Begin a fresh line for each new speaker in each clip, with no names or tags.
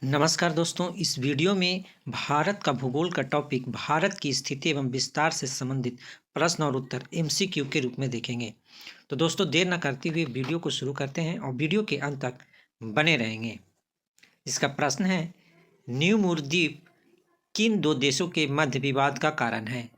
नमस्कार दोस्तों, इस वीडियो में भारत का भूगोल का टॉपिक भारत की स्थिति एवं विस्तार से संबंधित प्रश्न और उत्तर एमसीक्यू के रूप में देखेंगे। तो दोस्तों देर न करते हुए वीडियो को शुरू करते हैं और वीडियो के अंत तक बने रहेंगे। इसका प्रश्न है, न्यू मूरद्वीप किन दो देशों के मध्य विवाद का कारण है?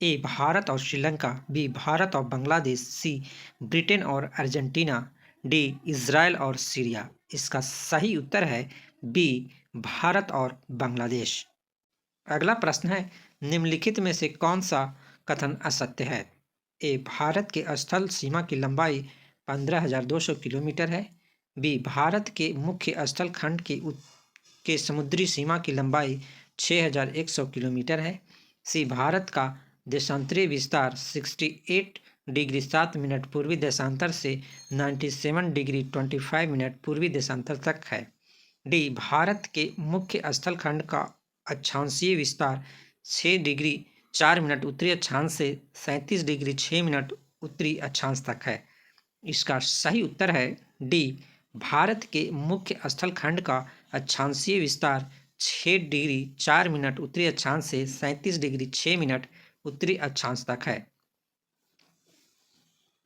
ए भारत और श्रीलंका, बी भारत और बांग्लादेश, सी ब्रिटेन और अर्जेंटीना, डी इज़राइल और सीरिया। इसका सही उत्तर है बी भारत और बांग्लादेश। अगला प्रश्न है, निम्नलिखित में से कौन सा कथन असत्य है? ए भारत के स्थल सीमा की लंबाई 15,200 किलोमीटर है, बी भारत के मुख्य स्थल खंड के समुद्री सीमा की लंबाई 6,100 किलोमीटर है, सी भारत का देशांतरीय विस्तार 68 डिग्री 7 मिनट पूर्वी देशांतर से 97 डिग्री 25 मिनट पूर्वी देशांतर तक है, डी भारत के मुख्य स्थल खंड का अक्षांशीय विस्तार 6 डिग्री 4 मिनट उत्तरी अक्षांश से 37 डिग्री 6 मिनट उत्तरी अक्षांश तक है। इसका सही उत्तर है डी भारत के मुख्य स्थल खंड का अक्षांशीय विस्तार 6 डिग्री 4 मिनट उत्तरी अक्षांश से 37 डिग्री 6 मिनट उत्तरी अक्षांश तक है।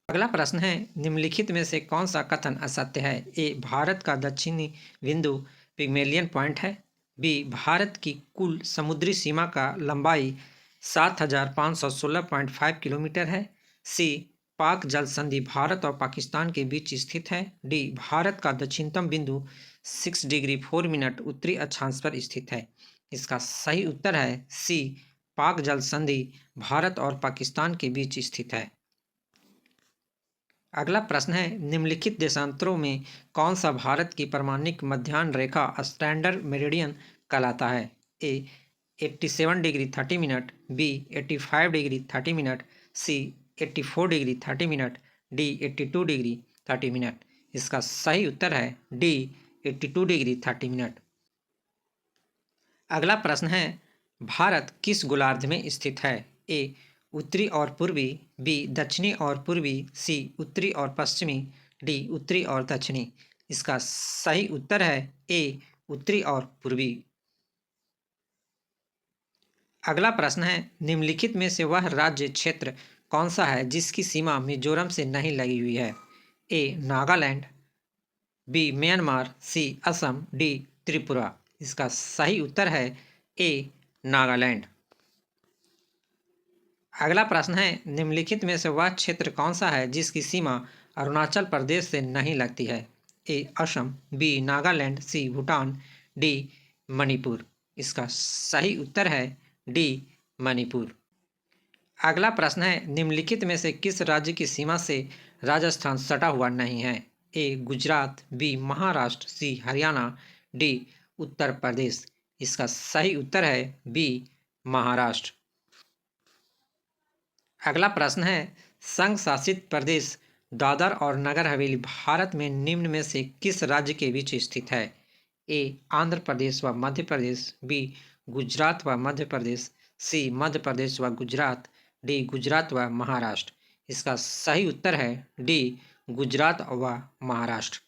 अगला प्रश्न है, निम्नलिखित में से कौन सा कथन असत्य है? ए भारत का दक्षिणी बिंदु पिग्मेलियन पॉइंट है, बी भारत की कुल समुद्री सीमा का लंबाई 7,516.5 किलोमीटर है, सी पाक जल संधि भारत और पाकिस्तान के बीच स्थित है, डी भारत का दक्षिणतम बिंदु 6 डिग्री 4 मिनट उत्तरी अक्षांश पर स्थित है। इसका सही उत्तर है सी पाक जल संधि भारत और पाकिस्तान के बीच स्थित है। अगला प्रश्न है, निम्नलिखित देशांतरों में कौन सा भारत की प्रमाणिक मध्याह्न रेखा स्टैंडर्ड मेरिडियन कहलाता है? A 87 degree 30 minute, B 85 degree 30 minute, C 84 degree 30 minute, D 82 degree 30 minute. इसका सही उत्तर है डी 82 डिग्री 30 मिनट। अगला प्रश्न है, भारत किस गोलार्ध में स्थित है? ए उत्तरी और पूर्वी, बी दक्षिणी और पूर्वी, सी उत्तरी और पश्चिमी, डी उत्तरी और दक्षिणी। इसका सही उत्तर है ए उत्तरी और पूर्वी। अगला प्रश्न है, निम्नलिखित में से वह राज्य क्षेत्र कौन सा है जिसकी सीमा मिजोरम से नहीं लगी हुई है? ए नागालैंड, बी म्यांमार, सी असम, डी त्रिपुरा। इसका सही उत्तर है ए नागालैंड। अगला प्रश्न है, निम्नलिखित में से वह क्षेत्र कौन सा है जिसकी सीमा अरुणाचल प्रदेश से नहीं लगती है? ए असम, बी नागालैंड, सी भूटान, डी मणिपुर। इसका सही उत्तर है डी मणिपुर। अगला प्रश्न है, निम्नलिखित में से किस राज्य की सीमा से राजस्थान सटा हुआ नहीं है? ए गुजरात, बी महाराष्ट्र, सी हरियाणा, डी उत्तर प्रदेश। इसका सही उत्तर है बी महाराष्ट्र। अगला प्रश्न है, संघ शासित प्रदेश दादर और नगर हवेली भारत में निम्न में से किस राज्य के बीच स्थित है? ए आंध्र प्रदेश व मध्य प्रदेश, बी गुजरात व मध्य प्रदेश, सी मध्य प्रदेश व गुजरात, डी गुजरात व महाराष्ट्र। इसका सही उत्तर है डी गुजरात व महाराष्ट्र।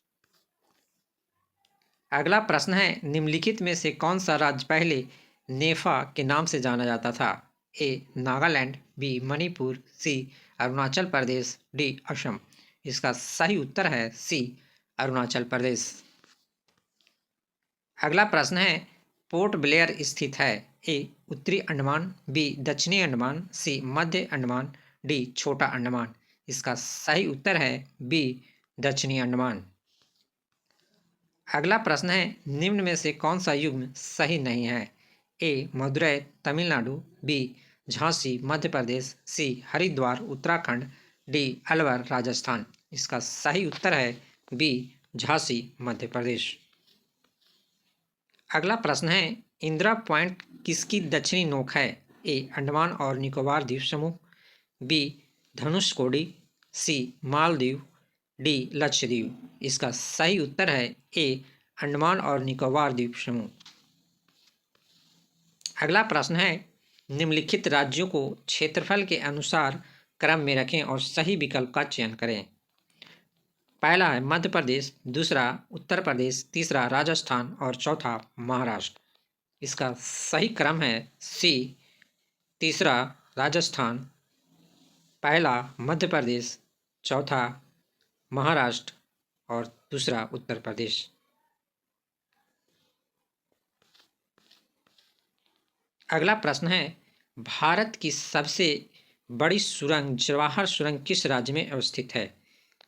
अगला प्रश्न है, निम्नलिखित में से कौन सा राज्य पहले नेफा के नाम से जाना जाता था? ए नागालैंड, बी मणिपुर, सी अरुणाचल प्रदेश, डी असम। इसका सही उत्तर है सी अरुणाचल प्रदेश। अगला प्रश्न है, पोर्ट ब्लेयर स्थित है? ए उत्तरी अंडमान, बी दक्षिणी अंडमान, सी मध्य अंडमान, डी छोटा अंडमान। इसका सही उत्तर है बी दक्षिणी अंडमान। अगला प्रश्न है, निम्न में से कौन सा युग्म सही नहीं है? ए मदुरै तमिलनाडु, बी झांसी मध्य प्रदेश, सी हरिद्वार उत्तराखंड, डी अलवर राजस्थान। इसका सही उत्तर है बी झांसी मध्य प्रदेश। अगला प्रश्न है, इंदिरा पॉइंट किसकी दक्षिणी नोक है? ए अंडमान और निकोबार द्वीप समूह, बी धनुषकोडी, सी मालदीव, डी लक्षद्वीप। इसका सही उत्तर है ए अंडमान और निकोबार द्वीप समूह। अगला प्रश्न है, निम्नलिखित राज्यों को क्षेत्रफल के अनुसार क्रम में रखें और सही विकल्प का चयन करें। पहला है मध्य प्रदेश, दूसरा उत्तर प्रदेश, तीसरा राजस्थान और चौथा महाराष्ट्र। इसका सही क्रम है सी, तीसरा राजस्थान, पहला मध्य प्रदेश, चौथा महाराष्ट्र और दूसरा उत्तर प्रदेश। अगला प्रश्न है भारत की सबसे बड़ी सुरंग जवाहर सुरंग किस राज्य में अवस्थित है?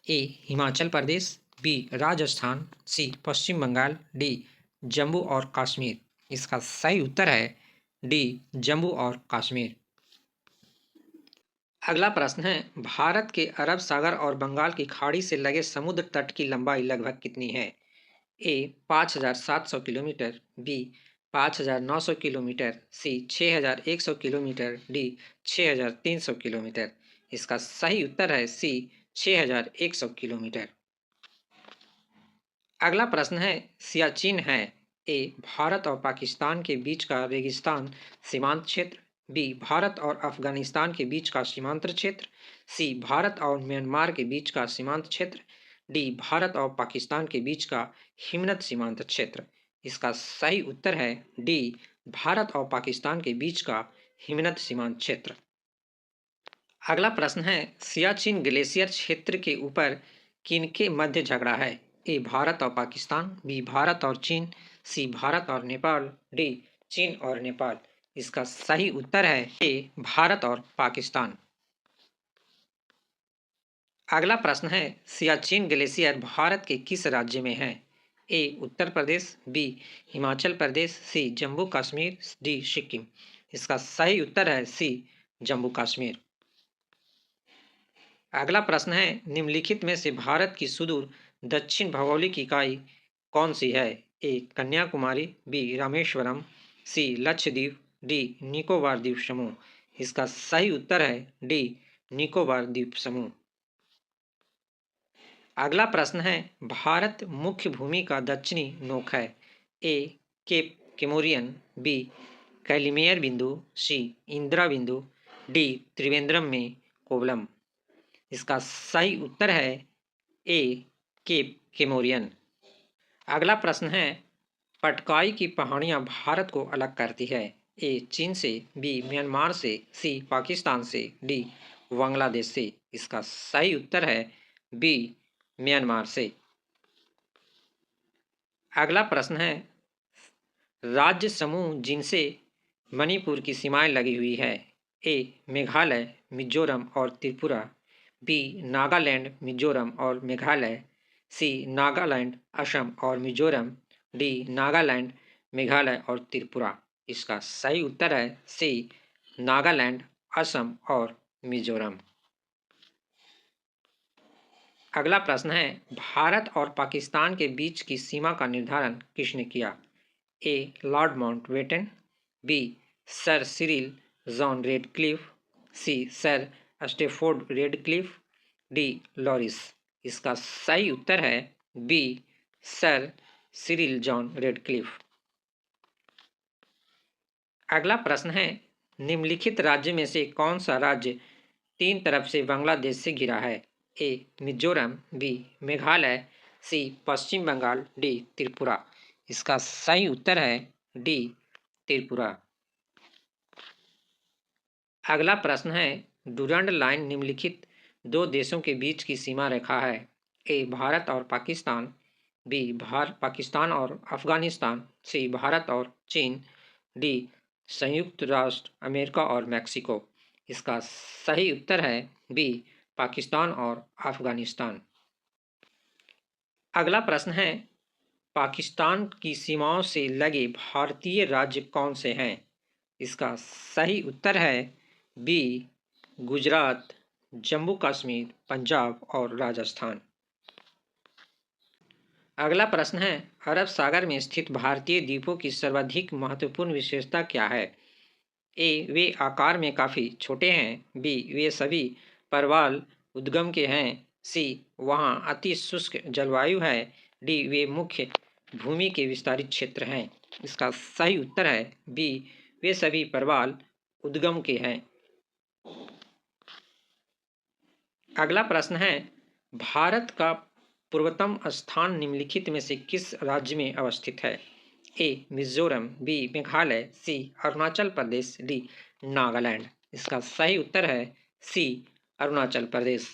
ए हिमाचल प्रदेश, बी राजस्थान, सी पश्चिम बंगाल, डी जम्मू और कश्मीर। इसका सही उत्तर है डी जम्मू और कश्मीर। अगला प्रश्न है भारत के अरब सागर और बंगाल की खाड़ी से लगे समुद्र तट की लंबाई लगभग कितनी है? ए 5,700 किलोमीटर, बी 5,900 किलोमीटर, सी 6,100 किलोमीटर, डी 6,300 किलोमीटर। इसका सही उत्तर है सी 6,100 किलोमीटर। अगला प्रश्न है सियाचिन है ए भारत और पाकिस्तान के बीच का रेगिस्तान सीमांत क्षेत्र, बी भारत और अफगानिस्तान के बीच का सीमांत क्षेत्र, सी भारत और म्यांमार के बीच का सीमांत क्षेत्र, डी भारत और पाकिस्तान के बीच का हिमनद सीमांत क्षेत्र। इसका सही उत्तर है डी भारत और पाकिस्तान के बीच का हिमनद सीमांत क्षेत्र। अगला प्रश्न है सियाचिन ग्लेशियर क्षेत्र के ऊपर किनके मध्य झगड़ा है? ए भारत और पाकिस्तान, बी भारत और चीन, सी भारत और नेपाल, डी चीन और नेपाल। इसका सही उत्तर है ए भारत और पाकिस्तान। अगला प्रश्न है सियाचिन ग्लेशियर भारत के किस राज्य में है? ए उत्तर प्रदेश, बी हिमाचल प्रदेश, सी जम्मू कश्मीर, डी सिक्किम। इसका सही उत्तर है सी जम्मू कश्मीर। अगला प्रश्न है निम्नलिखित में से भारत की सुदूर दक्षिण भौगोलिक इकाई कौन सी है? ए कन्याकुमारी, बी रामेश्वरम, सी लक्षद्वीप, डी निकोबार द्वीप समूह। इसका सही उत्तर है डी निकोबार द्वीप समूह। अगला प्रश्न है भारत मुख्य भूमि का दक्षिणी नोक है? ए केप केमोरियन, बी कैलिमेयर बिंदु, सी इंदिरा बिंदु, डी त्रिवेंद्रम में कोवलम। इसका सही उत्तर है ए केप केमोरियन। अगला प्रश्न है पटकाई की पहाड़ियाँ भारत को अलग करती है? ए चीन से, बी म्यांमार से, सी पाकिस्तान से, डी बांग्लादेश से। इसका सही उत्तर है बी म्यांमार से। अगला प्रश्न है राज्य समूह जिनसे मणिपुर की सीमाएं लगी हुई है? ए मेघालय, मिजोरम और त्रिपुरा, बी नागालैंड, मिजोरम और मेघालय, सी नागालैंड, असम और मिजोरम, डी नागालैंड, मेघालय और त्रिपुरा। इसका सही उत्तर है सी नागालैंड, असम और मिजोरम। अगला प्रश्न है भारत और पाकिस्तान के बीच की सीमा का निर्धारण किसने किया? A Lord Mountbatten, B sir Cyril John Radcliffe, C sir Stafford Radcliffe, D लॉरिस। इसका सही उत्तर है B sir Cyril John Radcliffe. अगला प्रश्न है निम्नलिखित राज्य में से कौन सा राज्य तीन तरफ से बांग्लादेश से घिरा है? ए मिजोरम, बी मेघालय, सी पश्चिम बंगाल, डी त्रिपुरा। इसका सही उत्तर है डी त्रिपुरा। अगला प्रश्न है डुरंड लाइन निम्नलिखित दो देशों के बीच की सीमा रेखा है? ए भारत और पाकिस्तान, बी पाकिस्तान और अफगानिस्तान, सी भारत और चीन, डी संयुक्त राष्ट्र अमेरिका और मैक्सिको। इसका सही उत्तर है बी पाकिस्तान और अफगानिस्तान। अगला प्रश्न है पाकिस्तान की सीमाओं से लगे भारतीय राज्य कौन से हैं? इसका सही उत्तर है बी गुजरात, जम्मू कश्मीर, पंजाब और राजस्थान। अगला प्रश्न है अरब सागर में स्थित भारतीय द्वीपों की सर्वाधिक महत्वपूर्ण विशेषता क्या है? ए वे आकार में काफ़ी छोटे हैं, बी वे सभी परवाल उद्गम के हैं, सी वहाँ अति शुष्क जलवायु है, डी वे मुख्य भूमि के विस्तारित क्षेत्र हैं। इसका सही उत्तर है बी वे सभी परवाल उद्गम के हैं। अगला प्रश्न है भारत का पूर्वतम स्थान निम्नलिखित में से किस राज्य में अवस्थित है? ए मिजोरम, बी मेघालय, सी अरुणाचल प्रदेश, डी नागालैंड। इसका सही उत्तर है सी अरुणाचल प्रदेश।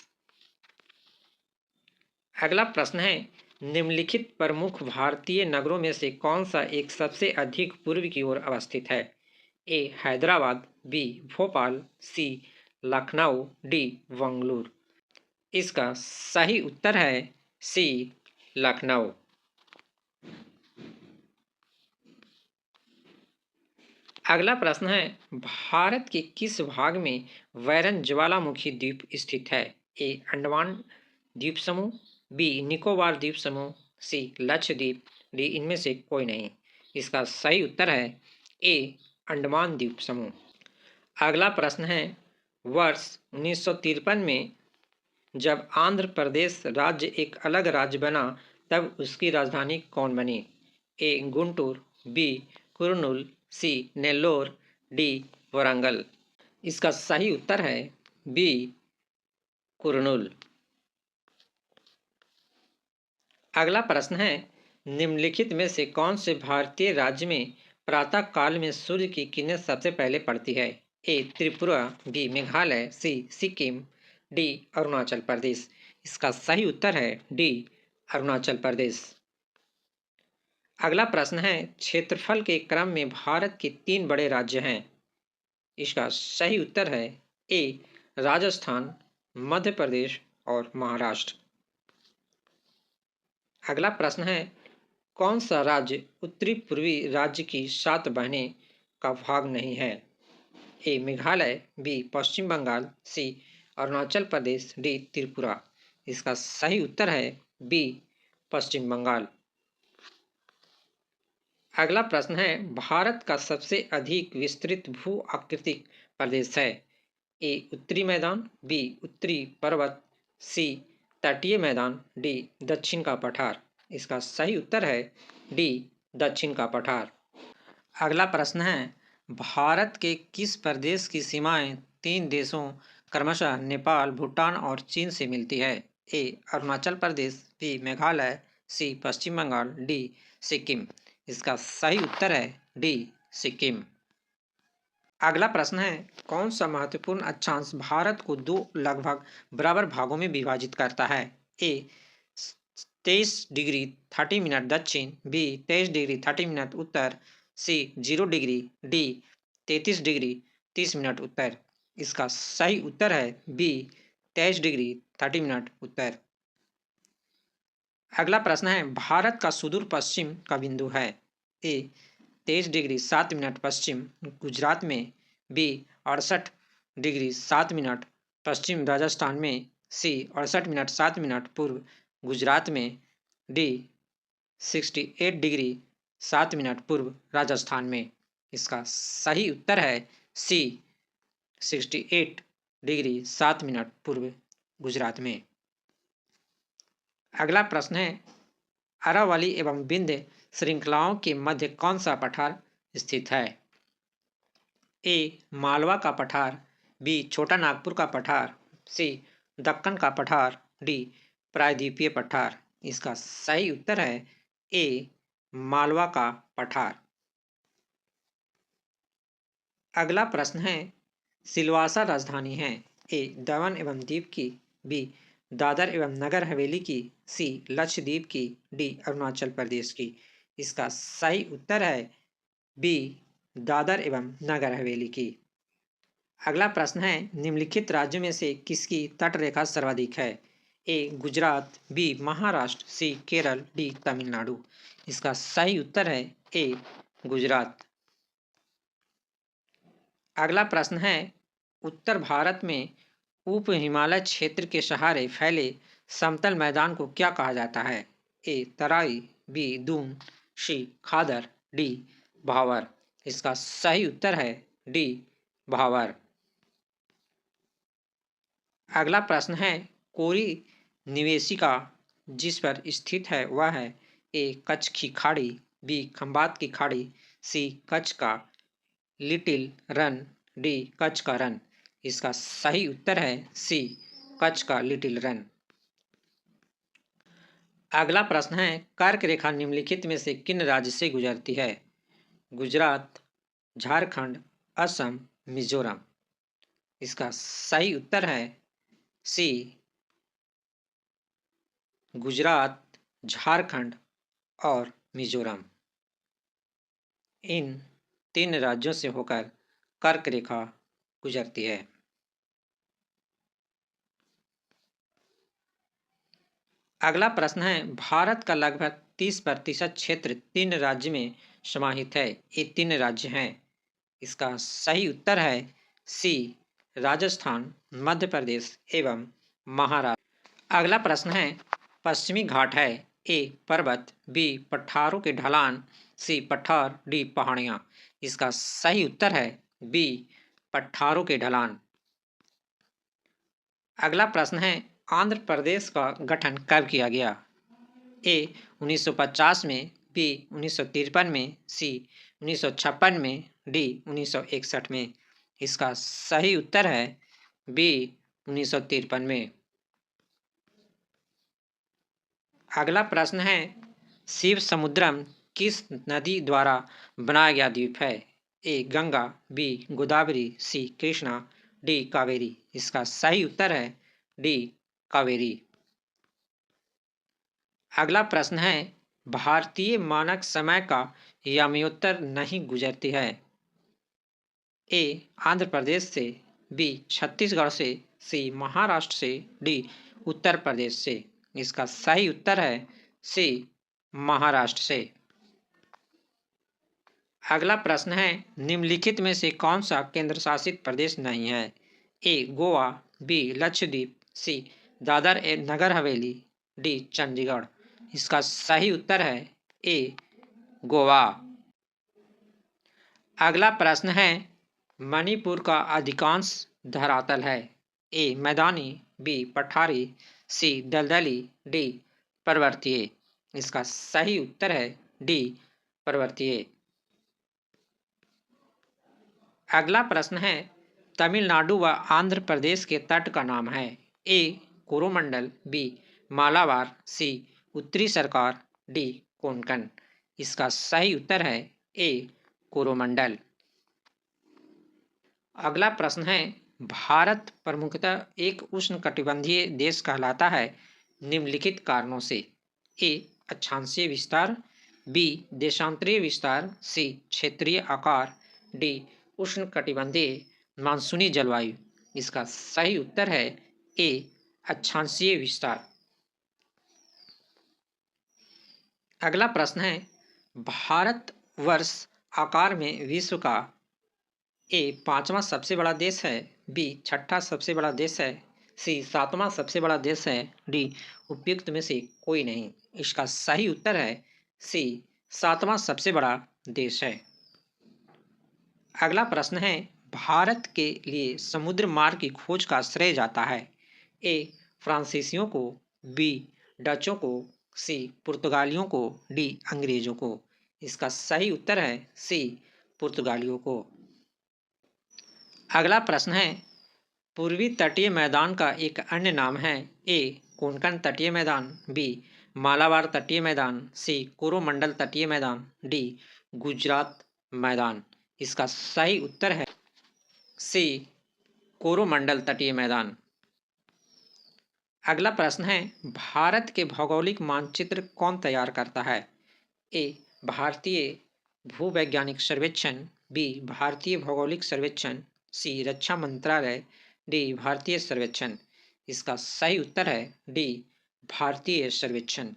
अगला प्रश्न है, निम्नलिखित प्रमुख भारतीय नगरों में से कौन सा एक सबसे अधिक पूर्व की ओर अवस्थित है? ए हैदराबाद, बी भोपाल, सी लखनऊ, डी बंगलुरु। इसका सही उत्तर है सी लखनऊ। अगला प्रश्न है, भारत के किस भाग में वैरन ज्वालामुखी द्वीप स्थित है? ए अंडमान द्वीप समूह, बी निकोबार द्वीप समूह, सी लक्षद्वीप, डी इनमें से कोई नहीं। इसका सही उत्तर है ए अंडमान द्वीप समूह। अगला प्रश्न है, वर्ष 1953 में जब आंध्र प्रदेश राज्य एक अलग राज्य बना तब उसकी राजधानी कौन बनी? ए गुंटूर, बी कुर्नूल, सी नेल्लोर, डी वरंगल। इसका सही उत्तर है बी कुर्नूल। अगला प्रश्न है, निम्नलिखित में से कौन से भारतीय राज्य में प्रातः काल में सूर्य की किरणें सबसे पहले पड़ती है? ए त्रिपुरा, बी मेघालय, सी सिक्किम, डी अरुणाचल प्रदेश। इसका सही उत्तर है डी अरुणाचल प्रदेश। अगला प्रश्न है, क्षेत्रफल के क्रम में भारत के 3 बड़े राज्य हैं। इसका सही उत्तर है ए राजस्थान, मध्य प्रदेश और महाराष्ट्र। अगला प्रश्न है, कौन सा राज्य उत्तरी पूर्वी राज्य की 7 बहनें का भाग नहीं है? ए मेघालय, बी पश्चिम बंगाल, सी अरुणाचल प्रदेश, डी त्रिपुरा। इसका सही उत्तर है बी पश्चिम बंगाल। अगला प्रश्न है, भारत का सबसे अधिक विस्तृत भू आकृतिक प्रदेश है? ए उत्तरी मैदान, बी उत्तरी पर्वत, सी तटीय मैदान, डी दक्षिण का पठार। इसका सही उत्तर है डी दक्षिण का पठार। अगला प्रश्न है, भारत के किस प्रदेश की सीमाएं 3 देशों क्रमशः नेपाल, भूटान और चीन से मिलती है? ए अरुणाचल प्रदेश, बी मेघालय, सी पश्चिम बंगाल, डी सिक्किम। इसका सही उत्तर है डी सिक्किम। अगला प्रश्न है, कौन सा महत्वपूर्ण अक्षांश भारत को 2 लगभग बराबर भागों में विभाजित करता है? ए 23 डिग्री 30 मिनट दक्षिण, बी 23 डिग्री 30 मिनट उत्तर, सी 0 डिग्री, डी 33 डिग्री 30 मिनट उत्तर। इसका सही उत्तर है बी 23 डिग्री 30 मिनट उत्तर। अगला प्रश्न है, भारत का सुदूर पश्चिम का बिंदु है? ए 23 डिग्री 7 मिनट पश्चिम गुजरात में, बी 68 डिग्री 7 मिनट पश्चिम राजस्थान में, सी 68 मिनट 7 मिनट पूर्व गुजरात में, डी 68 डिग्री 7 मिनट पूर्व राजस्थान में। इसका सही उत्तर है सी 68 डिग्री 7 मिनट पूर्व गुजरात में। अगला प्रश्न है, अरावली एवं विंध्य श्रृंखलाओं के मध्य कौन सा पठार स्थित है? ए मालवा का पठार, बी छोटा नागपुर का पठार, सी दक्कन का पठार, डी प्रायद्वीपीय पठार। इसका सही उत्तर है ए मालवा का पठार। अगला प्रश्न है, सिलवासा राजधानी है? ए दमन एवं दीव की, बी दादर एवं नगर हवेली की, सी लक्षद्वीप की, डी अरुणाचल प्रदेश की। इसका सही उत्तर है बी दादर एवं नगर हवेली की। अगला प्रश्न है, निम्नलिखित राज्यों में से किसकी तटरेखा सर्वाधिक है? ए गुजरात, बी महाराष्ट्र, सी केरल, डी तमिलनाडु। इसका सही उत्तर है ए गुजरात। अगला प्रश्न है, उत्तर भारत में उप हिमालय क्षेत्र के सहारे फैले समतल मैदान को क्या कहा जाता है? ए तराई, बी दून, सी खादर, डी भावर। इसका सही उत्तर है डी भावर। अगला प्रश्न है, कोरी निवेशिका जिस पर स्थित है वह है? ए कच्छ की खाड़ी, बी खंबात की खाड़ी, सी कच्छ का लिटिल रन, डी कच्छ का रन। इसका सही उत्तर है सी कच्छ का लिटिल रन। अगला प्रश्न है, कर्क रेखा निम्नलिखित में से किन राज्य से गुजरती है? गुजरात, झारखंड, असम, मिजोरम। इसका सही उत्तर है सी, गुजरात, झारखंड और मिजोरम। इन तीन राज्यों से होकर कर्क रेखा गुजरती है। अगला प्रश्न है, भारत का लगभग 30% क्षेत्र तीन राज्य में समाहित है। ये तीन राज्य हैं। इसका सही उत्तर है सी, राजस्थान, मध्य प्रदेश एवं महाराष्ट्र। अगला प्रश्न है, पश्चिमी घाट है? ए पर्वत, बी पठारों के ढलान, सी पठार, डी पहाड़ियाँ। इसका सही उत्तर है बी, पठारों के ढलान। अगला प्रश्न है, आंध्र प्रदेश का गठन कब किया गया? ए 1950 में, बी 1953 में, सी 1956 में, डी 1961 में। इसका सही उत्तर है बी, 1953 में। अगला प्रश्न है, शिव समुद्रम किस नदी द्वारा बनाया गया द्वीप है? ए गंगा, बी गोदावरी, सी कृष्णा, डी कावेरी। इसका सही उत्तर है डी, कावेरी। अगला प्रश्न है, भारतीय मानक समय का याम्योत्तर नहीं गुजरती है? ए आंध्र प्रदेश से, बी छत्तीसगढ़ से, सी महाराष्ट्र से, डी उत्तर प्रदेश से। इसका सही उत्तर है सी, महाराष्ट्र से। अगला प्रश्न है, निम्नलिखित में से कौन सा केंद्र शासित प्रदेश नहीं है? ए गोवा, बी लक्षद्वीप, सी दादर ए नगर हवेली, डी चंडीगढ़। इसका सही उत्तर है ए, गोवा। अगला प्रश्न है, मणिपुर का अधिकांश धरातल है? ए मैदानी, बी पठारी, सी दलदली, डी पर्वतीय। इसका सही उत्तर है डी, पर्वतीय। अगला प्रश्न है, तमिलनाडु व आंध्र प्रदेश के तट का नाम है? ए कोरोमंडल, बी मालाबार, सी उत्तरी सरकार, डी कोंकण। इसका सही उत्तर है ए, कोरोमंडल। अगला प्रश्न है, भारत प्रमुखतः एक उष्णकटिबंधीय देश कहलाता है निम्नलिखित कारणों से? ए अक्षांशीय विस्तार, बी देशांतरीय विस्तार, सी क्षेत्रीय आकार, डी उष्णकटिबंधीय मानसूनी जलवायु। इसका सही उत्तर है ए, अक्षांशीय विस्तार। अगला प्रश्न है, भारत वर्ष आकार में विश्व का ए पांचवा सबसे बड़ा देश है, बी छठा सबसे बड़ा देश है, सी सातवां सबसे बड़ा देश है, डी उपयुक्त में से कोई नहीं। इसका सही उत्तर है सी, सातवां सबसे बड़ा देश है। अगला प्रश्न है, भारत के लिए समुद्र मार्ग की खोज का श्रेय जाता है? ए फ्रांसीसियों को, बी डचों को, सी पुर्तगालियों को, डी अंग्रेजों को। इसका सही उत्तर है सी, पुर्तगालियों को। अगला प्रश्न है, पूर्वी तटीय मैदान का एक अन्य नाम है? ए कोंकण तटीय मैदान, बी मालाबार तटीय मैदान, सी कोरोमंडल तटीय मैदान, डी गुजरात मैदान। इसका सही उत्तर है सी, कोरोमंडल तटीय मैदान। अगला प्रश्न है, भारत के भौगोलिक मानचित्र कौन तैयार करता है? ए भारतीय भूवैज्ञानिक सर्वेक्षण, बी भारतीय भौगोलिक सर्वेक्षण, सी रक्षा मंत्रालय, डी भारतीय सर्वेक्षण। इसका सही उत्तर है डी, भारतीय सर्वेक्षण।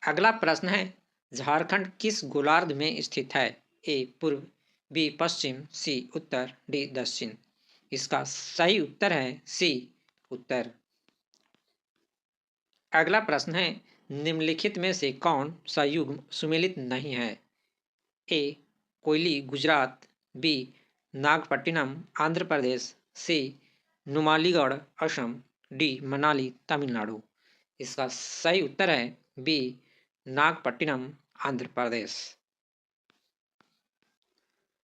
अगला प्रश्न है, झारखंड किस गोलार्ध में स्थित है? ए पूर्व, बी पश्चिम, सी उत्तर, डी दक्षिण। इसका सही उत्तर है सी, उत्तर। अगला प्रश्न है, निम्नलिखित में से कौन सा युग्म सुमेलित नहीं है? ए कोयली गुजरात, बी नागपट्टिनम आंध्र प्रदेश, सी नुमालीगढ़ असम, डी मनाली तमिलनाडु। इसका सही उत्तर है बी, नागपट्टिनम आंध्र प्रदेश।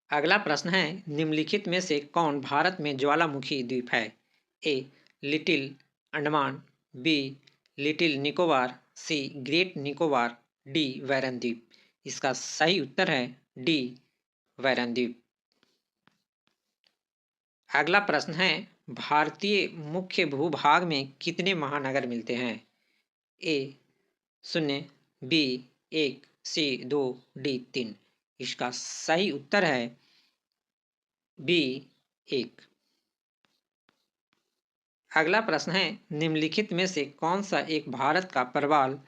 अगला प्रश्न है, निम्नलिखित में से कौन भारत में ज्वालामुखी द्वीप है? A Little Andaman, B Little Nicobar, C Great Nicobar, D Barren द्वीप। इसका सही उत्तर है डी वैरन द्वीप। अगला प्रश्न है, भारतीय मुख्य भूभाग में कितने महानगर मिलते हैं? ए 0, बी 1, सी 2, डी 3। इसका सही उत्तर है बी 1। अगला प्रश्न है, निम्नलिखित में से कौन सा एक भारत का प्रवाल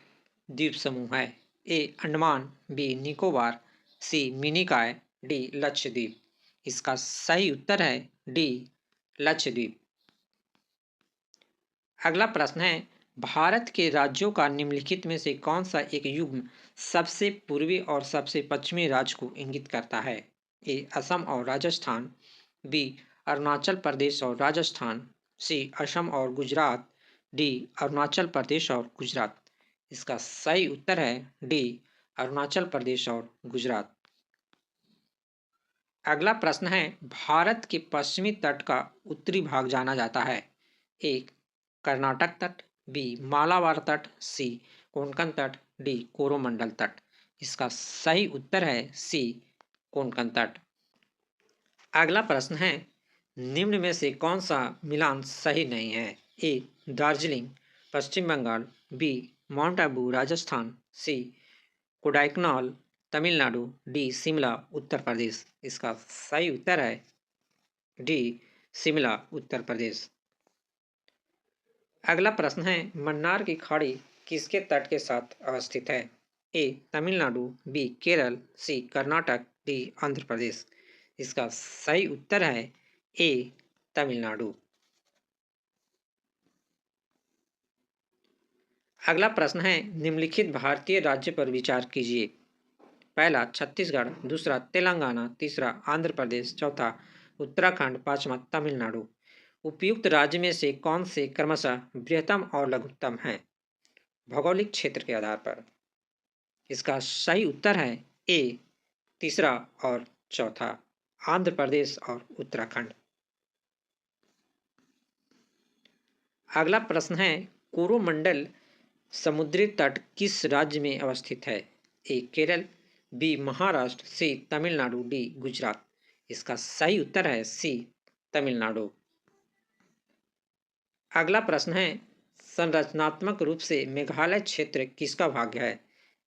द्वीप समूह है? ए अंडमान, बी निकोबार, सी मिनिकॉय, डी लक्षद्वीप। इसका सही उत्तर है डी लक्षद्वीप। अगला प्रश्न है, भारत के राज्यों का निम्नलिखित में से कौन सा एक युग्म सबसे पूर्वी और सबसे पश्चिमी राज्य को इंगित करता है? ए असम और राजस्थान, बी अरुणाचल प्रदेश और राजस्थान, सी असम और गुजरात, डी अरुणाचल प्रदेश और गुजरात। इसका सही उत्तर है डी अरुणाचल प्रदेश और गुजरात। अगला प्रश्न है, भारत के पश्चिमी तट का उत्तरी भाग जाना जाता है? ए कर्नाटक तट, बी मालाबार तट, सी कोंकण तट, डी कोरोमंडल तट। इसका सही उत्तर है सी कोंकण तट। अगला प्रश्न है, निम्न में से कौन सा मिलान सही नहीं है? ए दार्जिलिंग पश्चिम बंगाल, बी माउंट आबू राजस्थान, सी कोडाइकनाल तमिलनाडु, डी शिमला उत्तर प्रदेश। इसका सही उत्तर है डी शिमला उत्तर प्रदेश। अगला प्रश्न है, मन्नार की खाड़ी किसके तट के साथ अवस्थित है? ए तमिलनाडु, बी केरल, सी कर्नाटक, डी आंध्र प्रदेश। इसका सही उत्तर है ए तमिलनाडु। अगला प्रश्न है, निम्नलिखित भारतीय राज्य पर विचार कीजिए। पहला छत्तीसगढ़, दूसरा तेलंगाना, तीसरा आंध्र प्रदेश, चौथा उत्तराखंड, पांचवा तमिलनाडु। उपयुक्त राज्य में से कौन से क्रमशः बृहत्तम और लघुत्तम हैं भौगोलिक क्षेत्र के आधार पर? इसका सही उत्तर है ए तीसरा और चौथा, आंध्र प्रदेश और उत्तराखंड। अगला प्रश्न है, कोरोमंडल समुद्री तट किस राज्य में अवस्थित है? ए केरल, बी महाराष्ट्र, सी तमिलनाडु, डी गुजरात। इसका सही उत्तर है सी तमिलनाडु। अगला प्रश्न है, संरचनात्मक रूप से मेघालय क्षेत्र किसका भाग है?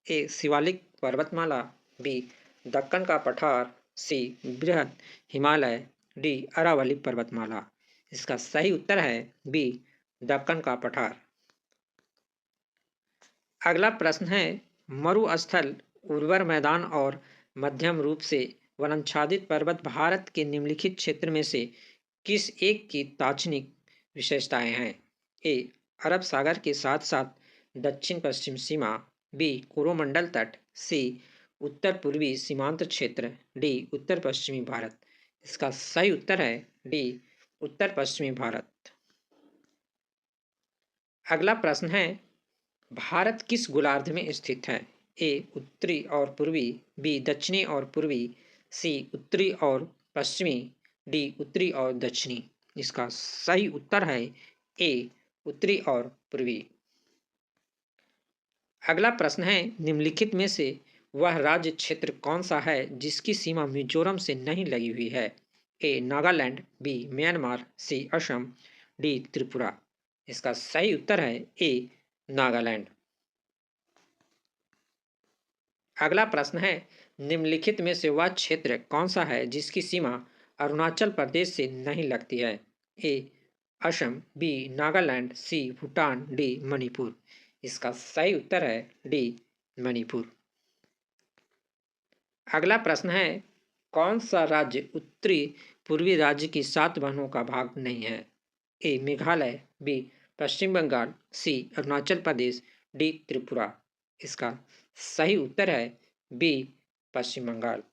ए शिवालिक पर्वतमाला, बी दक्कन का पठार, सी बृहद हिमालय, डी अरावली पर्वतमाला। इसका सही उत्तर है बी दक्कन का पठार। अगला प्रश्न है, मरुस्थल उर्वर मैदान और मध्यम रूप से वनाच्छादित पर्वत भारत के निम्नलिखित क्षेत्र में से किस एक की ताक्षणिक विशेषताएं हैं? ए अरब सागर के साथ साथ दक्षिण पश्चिम सीमा, बी कोरोमंडल तट, सी उत्तर पूर्वी सीमांत क्षेत्र, डी उत्तर पश्चिमी भारत। इसका सही उत्तर है डी उत्तर पश्चिमी भारत। अगला प्रश्न है, भारत किस गोलार्ध में स्थित है? ए उत्तरी और पूर्वी, बी दक्षिणी और पूर्वी, सी उत्तरी और पश्चिमी, डी उत्तरी और दक्षिणी। इसका सही उत्तर है ए उत्तरी और पूर्वी। अगला प्रश्न है, निम्नलिखित में से वह राज्य क्षेत्र कौन सा है जिसकी सीमा मिजोरम से नहीं लगी हुई है? ए नागालैंड, बी म्यांमार, सी असम, डी त्रिपुरा। इसका सही उत्तर है ए नागालैंड। अगला प्रश्न है, निम्नलिखित में से वह क्षेत्र कौन सा है जिसकी सीमा अरुणाचल प्रदेश से नहीं लगती है? ए असम, बी नागालैंड, सी भूटान, डी मणिपुर। इसका सही उत्तर है डी मणिपुर। अगला प्रश्न है, कौन सा राज्य उत्तरी पूर्वी राज्य की 7 बहनों का भाग नहीं है? ए मेघालय, बी पश्चिम बंगाल, सी अरुणाचल प्रदेश, डी त्रिपुरा। इसका सही उत्तर है बी पश्चिम बंगाल।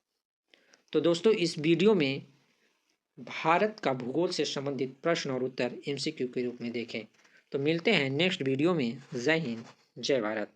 तो दोस्तों, इस वीडियो में भारत का भूगोल से संबंधित प्रश्न और उत्तर एमसीक्यू के रूप में देखें। तो मिलते हैं नेक्स्ट वीडियो में। जय हिंद, जय भारत।